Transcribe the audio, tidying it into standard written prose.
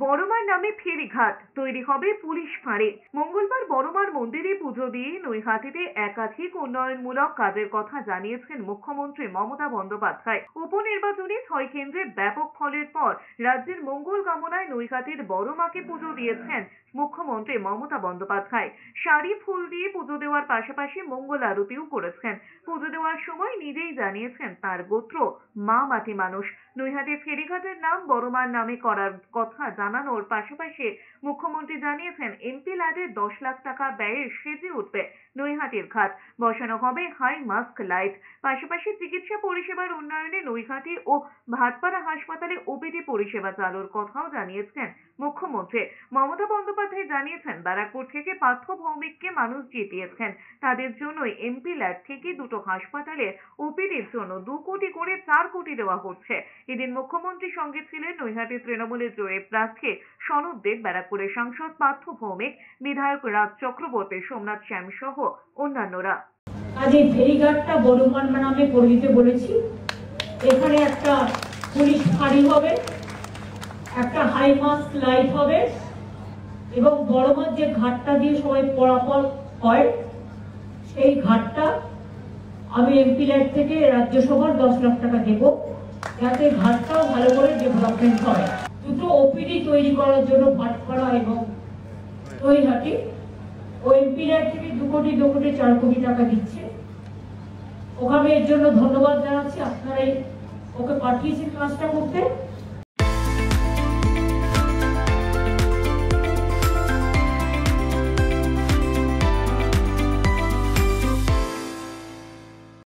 বড়মার নামে ফেরিঘাট তৈরি হবে পুলিশ ফাঁড়ি। মঙ্গলবার বড়মার মন্দিরে পুজো দিয়ে নৈহাটিতে একাধিক উন্নয়নমূলক কাজের কথা জানিয়েছেন মুখ্যমন্ত্রী মমতা বন্দ্যোপাধ্যায়। উপনির্বাচনে 6 কেন্দ্রে ব্যাপক ফলের পর রাজ্যের মঙ্গল কামনায় নৈহাটির বড়মাকে পুজো দিয়েছেন মুখ্যমন্ত্রী মমতা বন্দ্যোপাধ্যায়। শাড়ি ফুল দিয়ে পুজো দেওয়ার পাশাপাশি মঙ্গল আরতিও করেছেন। পুজো দেওয়ার সময় নিজেই জানিয়েছেন তার গোত্র মা মাটি মানুষ। নৈহাটির ফেরিঘাটের নাম বড়মার নামে করার কথা জানানোর পাশাপাশি মুখ্যমন্ত্রী জানিয়েছেন এমপি ল্যাডে 10 লাখ টাকা ব্যয়ে সেজে উঠবে নৈহাটির ঘাট। বসানো হবে হাই মাস্ক লাইট। পাশাপাশি চিকিৎসা পরিষেবার উন্নয়নে নৈহাটি ও ভাটপাড়া হাসপাতালে ওপিডি পরিষেবা চালুর কথাও জানিয়েছেন মুখ্যমন্ত্রী মমতা বন্দ্যোপাধ্যায়। জানিয়েছেন ব্যারাকপুর থেকে পার্থ ভৌমিককে মানুষ জিতিয়েছেন, তাদের জন্যই এমপি ল্যাড থেকে দুটো হাসপাতালে ওপিডির জন্য 2 কোটি করে 4 কোটি দেওয়া হচ্ছে। এদিন মুখ্যমন্ত্রীর সঙ্গে ছিলেন নৈহাটির তৃণমূলের জয়ী প্রার্থী সনদ দেব, ব্যারাকপুরের সাংসদ পার্থ ভৌমিক, বিধায়ক রাজ চক্রবর্তী, সোমনাথ শ্যাম সহ অন্যান্যরা। আজ এই ফেরিঘাটটা বড়মার নামে করে দিতে বলেছি। এখানে একটা পুলিশ ফাঁড়ি হবে, একটা হাই মাস্ক লাইট হবে এবং বড়মার যে ঘাটটা দিয়ে সবাই পরাপর হয় সেই ঘাটটা আমি এমপি ল্যাড থেকে রাজ্যসভার 10 লাখ টাকা দেব, যাতে ঘাটটাও ভালো করে ডেভেলপমেন্ট হয়। দুটো ওপিডি তৈরি করার জন্য ভাটপাড়া এবং নৈহাটি ও এমপি ল্যাড থেকে 2 কোটি 4 কোটি টাকা দিচ্ছে। ওখানে এর জন্য ধন্যবাদ জানাচ্ছি, আপনারাই ওকে পাঠিয়েছেন কাজটা করতে।